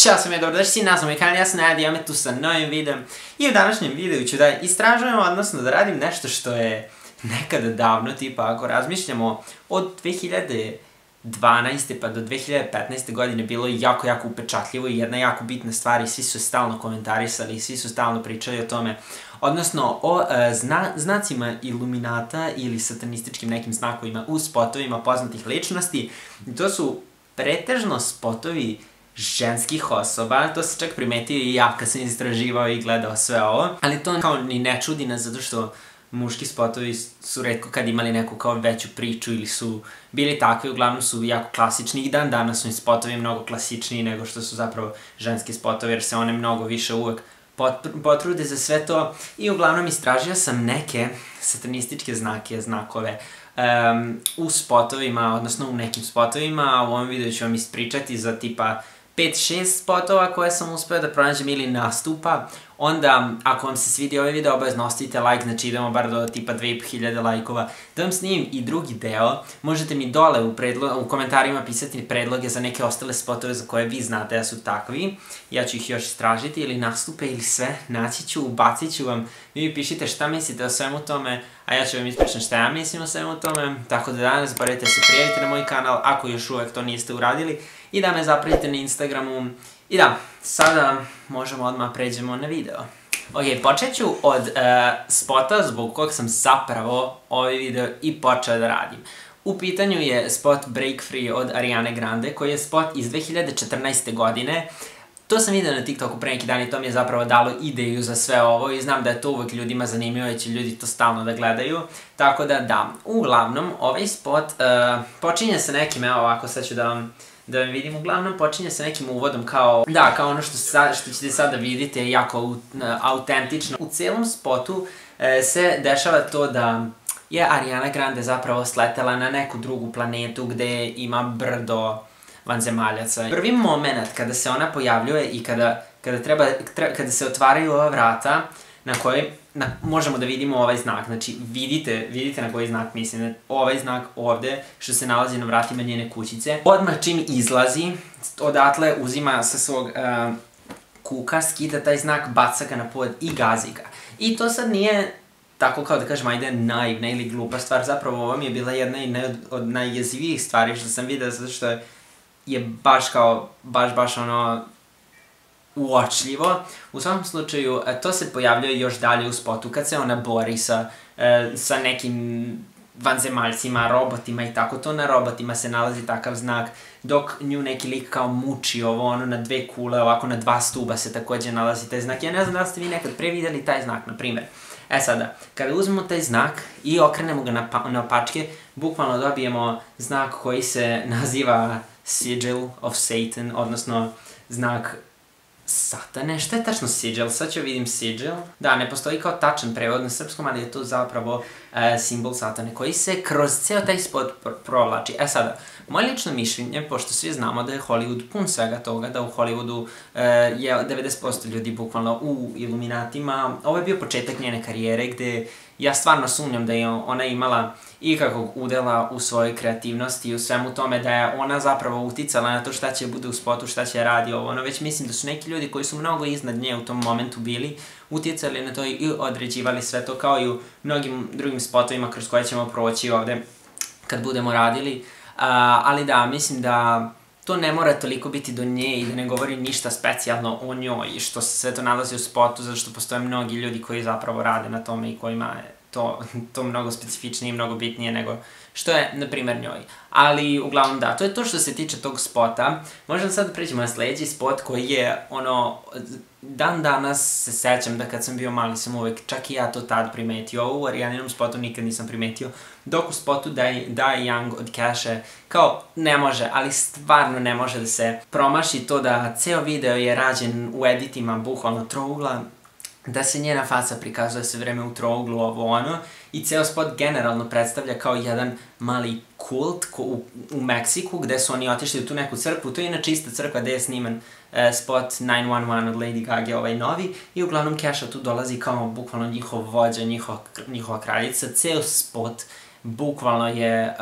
Ćao sam je, dobrodošli, nazvam je Kaljan, ja sam Najad i ja me tu sa novim videom. I u današnjem videu ću da istražujem, odnosno da radim nešto što je nekada davno, tipa ako razmišljamo od 2012. pa do 2015. godine bilo jako upečatljivo i jedna jako bitna stvar i svi su stalno komentarisali i svi su stalno pričali o tome. Odnosno o znacima iluminata ili satanističkim nekim znakovima u spotovima poznatih ličnosti. I to su pretežno spotovi ženskih osoba, to sam čak primetio i ja kad sam istraživao i gledao sve ovo, ali to kao ni ne čudi nas zato što muški spotovi su retko kad imali neku kao veću priču ili su bili takvi, uglavnom su jako klasični i dan danas su im spotovi mnogo klasičniji nego što su zapravo ženski spotovi jer se one mnogo više uvek potrude za sve to i uglavnom istražio sam neke satanističke znakove u spotovima, odnosno u nekim spotovima, a u ovom videu ću vam ispričati za tipa 5-6 spotova koje sam uspeo da pronađem ili nastupa. Onda, ako vam se svidio ovaj video, obavezno ostavite like, znači idemo bar do tipa 2500 lajkova, da vam snimim i drugi deo. Možete mi dole u komentarima pisati predloge za neke ostale spotove za koje vi znate da su takvi. Ja ću ih još istražiti ili nastupe ili sve, naći ću, ubacit ću vam. Vi mi pišite šta mislite o svemu tome, a ja ću vam ispričati šta ja mislim o svemu tome. Tako da ne zaboravite se prijaviti na moj kanal ako još uvek to niste uradili i da me zapratite na Instagramu. I da, sada možemo odmah pređemo na video. Ok, počet ću od spota zbog kojeg sam zapravo ovaj video i počeo da radim. U pitanju je spot Break Free od Ariane Grande, koji je spot iz 2014. godine. To sam video na TikToku pre neki dan i to mi je zapravo dalo ideju za sve ovo i znam da je to uvek ljudima zanimljivo i će ljudi to stalno da gledaju. Tako da, uglavnom, ovaj spot počinje sa nekim, evo ovako, sad ću da vam vidim, uglavnom počinje sa nekim uvodom kao ono što ćete sada vidite je jako autentično. U celom spotu se dešava to da je Ariana Grande zapravo sletela na neku drugu planetu gde ima brdo vanzemaljaca. Prvi moment kada se ona pojavljuje i kada se otvaraju ova vrata na kojoj možemo da vidimo ovaj znak, znači vidite na koji znak mislim, ovaj znak ovde što se nalazi na vratima njene kućice. Odmah čim izlazi, odatle uzima sa svog kuka, skida taj znak, baca ga na pod i gazi ga. I to sad nije tako kao da kažem ajde naivna ili glupa stvar, zapravo ovo mi je bila jedna od najjezivijih stvari što sam vidio zato što je baš ono uočljivo. U svakom slučaju, to se pojavljuje još dalje u spotu kad se ona bori sa nekim vanzemaljcima, robotima i tako. To na robotima se nalazi takav znak, dok nju neki lik kao muči ovo, ono na dve kule, ovako na dva stuba se takođe nalazi taj znak. Ja ne znam da li ste vi nekad pre videli taj znak, na primer. E sada, kada uzmemo taj znak i okrenemo ga na opačke, bukvalno dobijemo znak koji se naziva Sigil of Satan, odnosno znak Satane. Šta je tačno sigil? Sad ću vidim sigil. Da, ne postoji kao tačan prevod na srpskom, ali je to zapravo simbol Satane koji se kroz ceo taj spot provlači. E sada, moje lično mišljenje, pošto svi znamo da je Hollywood pun svega toga, da u Hollywoodu je 90% ljudi bukvalno u iluminatima. Ovo je bio početak njene karijere gde ja stvarno sumnjam da je ona imala ikakvog udela u svojoj kreativnosti i u svemu tome da je ona zapravo uticala na to šta će bude u spotu, šta će radi ovo. Već mislim da su neki ljudi koji su mnogo iznad nje u tom momentu bili, uticali na to i određivali sve to kao i u mnogim drugim spotovima kroz koje ćemo proći ovde kad budemo radili. Ali da, mislim da to ne mora toliko biti do nje i da ne govori ništa specijalno o njoj i što se sve to nalazi u spotu, zato što postoje mnogi ljudi koji zapravo rade na tome i kojima je to mnogo specifičnije i mnogo bitnije nego što je, na primer, njoj. Ali, uglavnom, da, to je to što se tiče tog spota. Možda sad pređemo na sledeći spot koji je, dan danas se sećam da kad sam bio mali sam uvek, čak i ja to tad primetio. Ovo u Arijaninom spotu nikad nisam primetio. Dok u spotu Die Young od Cashe, kao ne može, ali stvarno ne može da se promaši to da ceo video je rađen u editima bukvalno trougla, da se njena faca prikazuje sve vreme u trouglu, ovo ono, i ceo spot generalno predstavlja kao jedan mali kult u Meksiku, gde su oni otišli u tu neku crkvu. To je inače ista crkva gde je sniman spot 911 od Lady Gaga, ovaj novi, i uglavnom Casha tu dolazi kao bukvalno njihov vođa, njihova kraljica. Ceo spot bukvalno je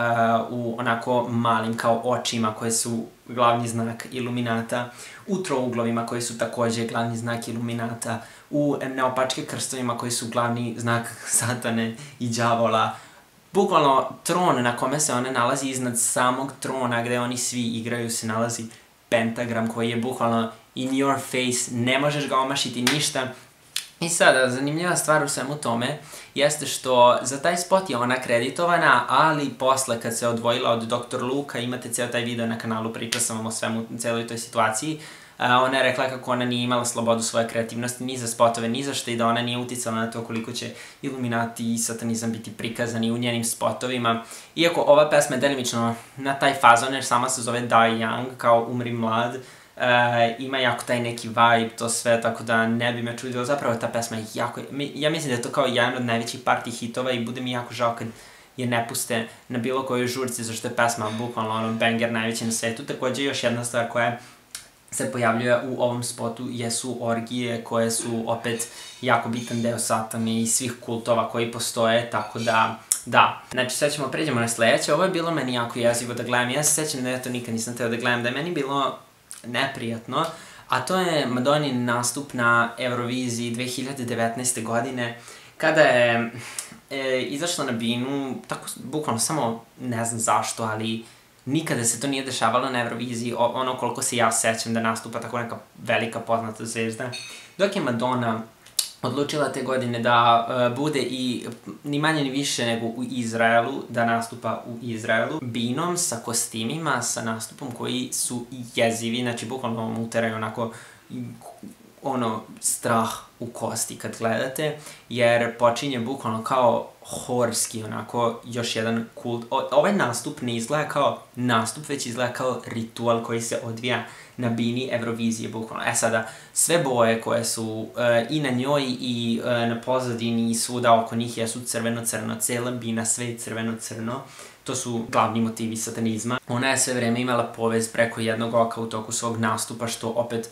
u onako malim kao očima koje su glavni znak Iluminata, u trouglovima koji su takođe glavni znak Iluminata, u naopačke krstovima koji su glavni znak Satane i đavola. Bukvalno tron na kome se one nalazi iznad samog trona gde oni svi igraju se nalazi pentagram koji je bukvalno in your face, ne možeš ga omašiti ništa. I sada, zanimljiva stvar u svemu tome jeste što za taj spot je ona kreditovana, ali posle kad se odvojila od Dr. Luka, imate ceo taj video na kanalu, pričao sam vam o svemu, celoj toj situaciji, ona je rekla kako ona nije imala slobodu svoje kreativnosti ni za spotove, ni za što i da ona nije uticala na to koliko će Iluminati i satanizam biti prikazani u njenim spotovima. Iako ova pesma je delimično na taj fazon jer sama se zove Die Young, kao umri mlad, ima jako taj neki vibe, to sve, tako da ne bi me čudilo. Zapravo ta pesma je jako, ja mislim da je to kao jedan od najvećih party hitova i bude mi jako žao kad je ne puste na bilo kojoj žurci, zašto je pesma bukvalno ono banger najveći na svetu. Takođe još jedna stvar koja se pojavljuje u ovom spotu jesu orgije koje su opet jako bitan deo satane i svih kultova koji postoje, tako da da. Znači sad ćemo pređemo na sledeće. Ovo je bilo meni jako jezivo da gledam, ja se sećam da ja to nikad nisam teo da gledam, da je meni bilo neprijatno, a to je Madonin nastup na Euroviziji 2019. godine, kada je izašla na binu, tako bukvalno samo ne znam zašto, ali nikada se to nije dešavalo na Euroviziji, ono koliko se ja sećam da nastupa tako neka velika poznata zvezda, dok je Madonna odlučila te godine da bude i ni manje ni više nego u Izraelu, da nastupa u Izraelu, binom sa kostimima, sa nastupom koji su jezivi, znači bukvalno vam uteraju onako ono strah u kosti kad gledate, jer počinje bukvalno kao horski, onako još jedan kult. Ovaj nastup ne izgleda kao nastup, već izgleda kao ritual koji se odvija na bini Eurovizije, bukvalno. Sada, sve boje koje su i na njoj i na pozadini i svuda oko njih jesu crveno-crno, cela bina, sve je crveno-crno. To su glavni motivi satanizma. Ona je sve vreme imala povez preko jednog oka u toku svog nastupa, što opet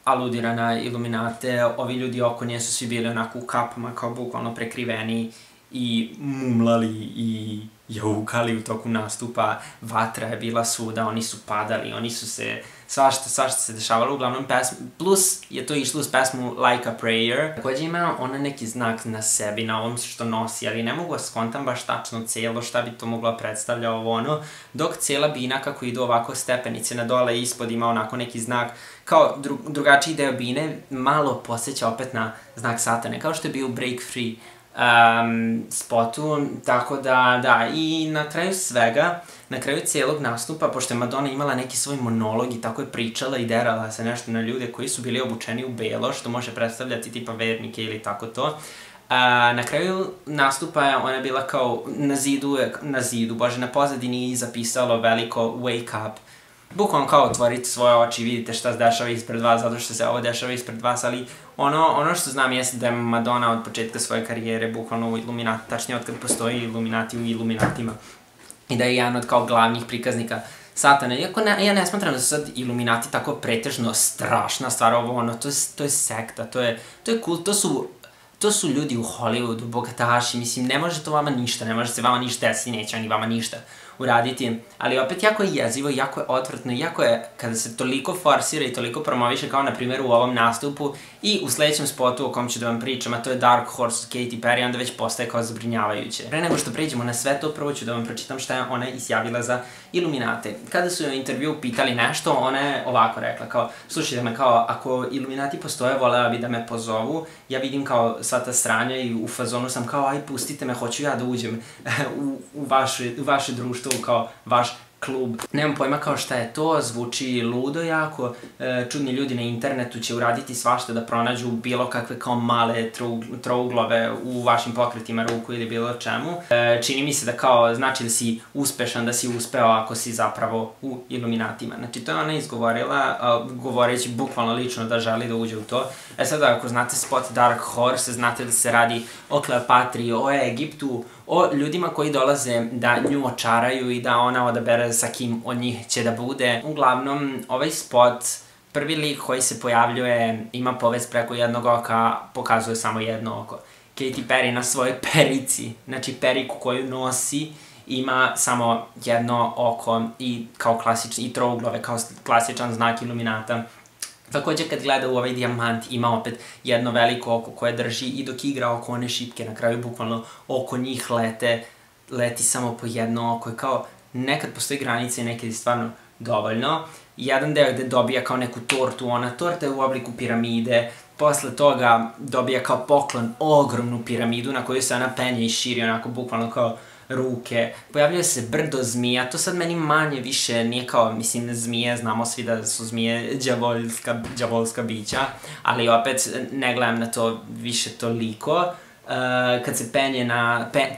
aludira na Iluminate. Ovi ljudi oko nje su svi bili onako u kapama, kao bukvalno prekriveni i mumlali i jaukali u toku nastupa. Vatra je bila svuda, oni su padali, oni su se svašta se dešavalo, uglavnom plus je to išlo uz pesmu Like a Prayer. Takođe ima ona neki znak na sebi, na ovom što nosi, ali ne mogu da skontam baš tačno celo šta bi to moglo predstavlja ovo ono, dok cela bina kako idu ovako stepenice na dole i ispod ima onako neki znak, kao drugačiji deo bine, malo podsjeća opet na znak satane, kao što je bio u Break Free spotu, tako da, i na kraju svega, na kraju cijelog nastupa, pošto je Madonna imala neki svoj monolog i tako je pričala i derala se nešto na ljude koji su bili obučeni u belo, što može predstavljati tipa vernike ili tako to. Na kraju nastupa je ona bila kao na pozadini zapisalo veliko wake up. Bukvalno kao otvorite svoje oči i vidite šta se dešava ispred vas, zato što se ovo dešava ispred vas, ali ono što znam jeste da je Madonna od početka svoje karijere bukvalno u Iluminati, tačnije od kad postoji Iluminati u Iluminatima, i da je jedan od kao glavnih prikaznika satane. Iako ja ne smatram da su sad Iluminati tako pretežno strašna stvar, to je sekta, to je kult, to su ljudi u Hollywoodu, bogataši, mislim, ne može to vama ništa, ne može se vama ništa desiti, neće oni vama ništa uraditi, ali opet jako je jezivo, jako je odvratno, jako je kada se toliko forsira i toliko promoviše kao na primjer u ovom nastupu i u sledećem spotu o kom ću da vam pričam, a to je Dark Horse od Katy Perry, onda već postaje kao zabrinjavajuće. Pre nego što pređemo na sve to, prvo ću da vam pročitam šta je ona izjavila za Iluminate. Kada su joj u intervju pitali nešto, ona je ovako rekla, kao, slušajte me, kao, ako Iluminati postoje, volela bi da me pozovu, ja vidim kao sva ta sranja i u fazonu sam kao, aj pustite me, hoću ja da uđem u vaše društvo, kao vaš klub. Nemam pojma kao šta je to, zvuči ludo jako, čudni ljudi na internetu će uraditi svašta da pronađu bilo kakve kao male trouglove u vašim pokretima ruku ili bilo čemu. Čini mi se da kao znači da si uspešan, da si uspeo ako si zapravo u Iluminatima. Znači to je ona izgovorila, govoreći bukvalno lično da želi da uđe u to. Sada ako znate spot Dark Horse, znate da se radi o Kleopatri, o Egiptu, o ljudima koji dolaze da nju očaraju i da ona odabere sa kim od njih će da bude. Uglavnom, ovaj spot, prvi lik koji se pojavljuje, ima povez preko jednog oka, pokazuje samo jedno oko. Katy Perry na svojoj perici, znači periku koju nosi, ima samo jedno oko i kao klasični, i trouglove kao klasičan znak Iluminata. Takođe, kad gleda u ovaj dijamant, ima opet jedno veliko oko koje drži i dok igra oko one šipke, na kraju bukvalno oko njih leti samo po jedno oko. Kao, nekad postoji granica i nekad je stvarno dovoljno. Jedan deo gde dobija kao neku tortu, ona torta je u obliku piramide, posle toga dobija kao poklon ogromnu piramidu na koju se ona penje i širi onako bukvalno kao ruke. Pojavljuje se brdo zmija, to sad meni manje više nije kao, mislim, zmije, znamo svi da su zmije đavolska bića, ali opet ne gledam na to više toliko. Kad se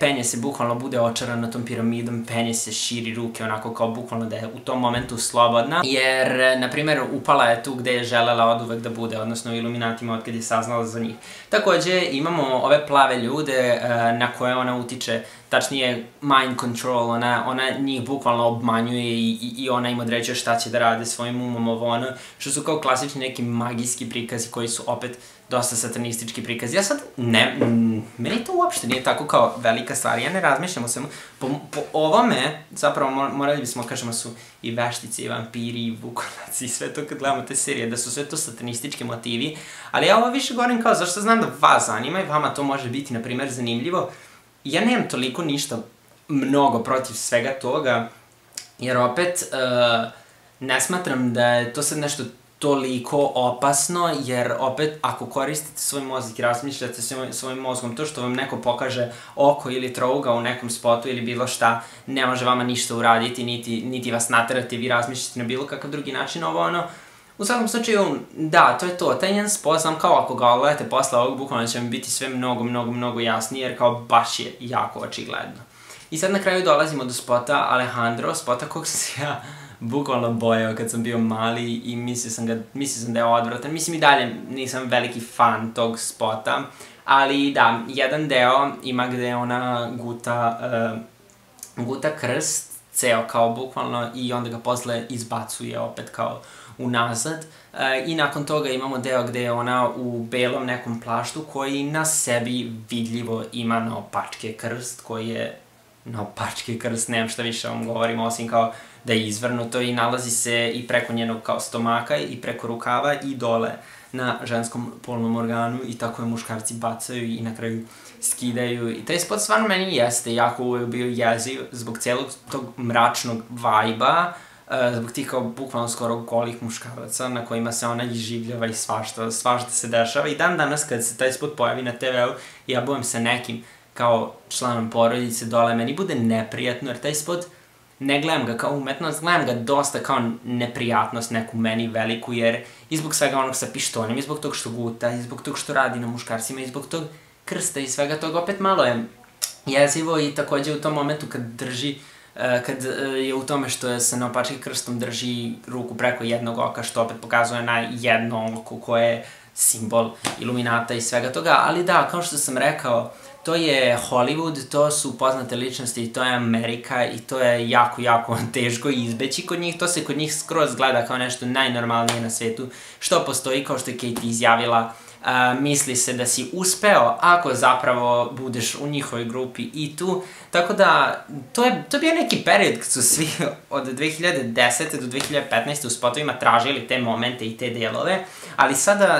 penje se bukvalno bude očaran na tom piramidom, penje se, širi ruke onako kao bukvalno da je u tom momentu slobodna, jer, na primjer, upala je tu gde je želela oduvek da bude, odnosno u Iluminatima od kad je saznala za njih. Takođe, imamo ove plave ljude na koje ona utiče, tačnije mind control, ona njih bukvalno obmanjuje i ona im određuje šta će da rade svojim umom, ono, što su kao klasični neki magijski prikazi koji su opet dosta satanistički prikazi. Ja sad, meni to uopšte nije tako kao velika stvar, ja ne razmišljam o svemu. Po ovome, zapravo morali bismo kažemo su i veštice, i vampiri, i vukonaci, i sve to kad gledamo te serije, da su sve to satanistički motivi, ali ja ovo više govorim kao zašto znam da vas zanima i vama to može biti, na primjer, zanimljivo. Ja nemam toliko ništa mnogo protiv svega toga, jer opet ne smatram da je to sad nešto toliko opasno, jer opet ako koristite svoj mozak i razmišljate svojim mozgom, to što vam neko pokaže oko ili trougao u nekom spotu ili bilo šta, ne može vama ništa uraditi, niti vas naterati, vi razmišljate na bilo kakav drugi način, ovo ono. U svakom slučaju, da, to je to, taj njen spot, znam kao ako ga gledate posle ovog, bukvalno će vam biti sve mnogo jasnije, jer kao baš je jako očigledno. I sad na kraju dolazimo do spota Alejandro, spota kog sam ja bukvalno bojao kad sam bio mali i mislio sam da je odvratan. Mislim i dalje nisam veliki fan tog spota, ali da, jedan deo ima gde ona guta krst, ceo kao bukvalno, i onda ga posle izbacuje opet kao unazad. I nakon toga imamo deo gde je ona u belom nekom plaštu koji na sebi vidljivo ima naopačke krst, koji je naopačke krst, nemam šta više vam govorim, osim kao da je izvrnuto i nalazi se i preko njenog kao stomaka i preko rukava i dole na ženskom polnom organu i tako je muškarci bacaju i na kraju skidaju. I taj spot stvarno meni jeste jako uvek bio jeziv zbog celog tog mračnog vajba, zbog tih kao bukvalno skoro golih muškaraca na kojima se ona iživljava i svašta se dešava. I dan danas kad se taj spot pojavi na TV-u i ja budem sa nekim kao članom porodice dole, meni bude neprijatno jer taj spot ne gledam ga kao umetnost, gledam ga dosta kao neprijatnost neku meni veliku, jer i zbog svega onog sa pištoljem, i zbog tog što guta, i zbog tog što radi na muškarcima, i zbog tog krsta i svega toga, opet malo je jezivo. I takođe u tom momentu kad je u tome što je sa naopačkim krstom drži ruku preko jednog oka, što opet pokazuje na jedno oko koje je simbol Iluminata i svega toga, ali da, kao što sam rekao, to je Hollywood, to su poznate ličnosti, to je Amerika i to je jako teško izbeći kod njih, to se kod njih skroz gleda kao nešto najnormalnije na svetu, što postoji, kao što je Katie izjavila, misli se da si uspeo ako zapravo budeš u njihovoj grupi i tu, tako da to je bio neki period kad su svi od 2010. do 2015. u spotovima tražili te momente i te delove, ali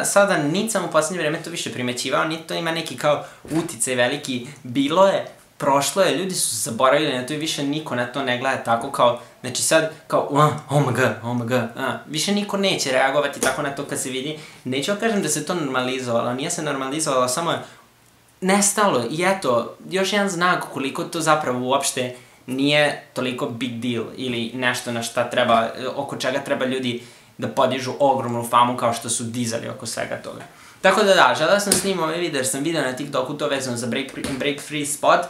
sada niti sam u poslednje vreme to više primećivao, niti to ima neki kao uticaj veliki, bilo je, prošlo je, ljudi su zaboravili na to i više niko na to ne gleda tako kao, znači sad kao oh my god, više niko neće reagovati tako na to kad se vidi. Neću kažem da se to normalizovalo, nije se normalizovalo, samo je nestalo i eto, još jedan znak koliko to zapravo uopšte nije toliko big deal ili nešto na šta treba, oko čega treba ljudi da podižu ogromnu famu kao što su dizali oko svega toga. Tako da, želeo sam snimao ovaj video jer sam video na TikToku to vezano za break free spot.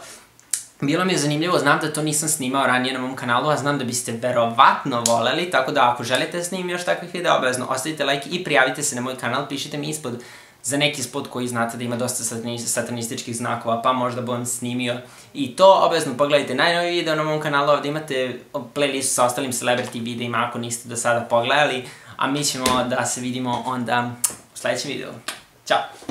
Bilo mi je zanimljivo, znam da to nisam snimao ranije na mom kanalu, a znam da biste verovatno voleli, tako da ako želite da snimim još takvih videa, obavezno ostavite like i prijavite se na moj kanal, pišite mi ispod za neki spot koji znate da ima dosta satanističkih znakova, pa možda budem snimio i to. Obavezno pogledajte najnoviji video na mom kanalu, ovdje imate playlist sa ostalim celebrity videima ako niste do sada pogledali, a mi ćemo da se vidimo onda u sledećem videu. Ćao!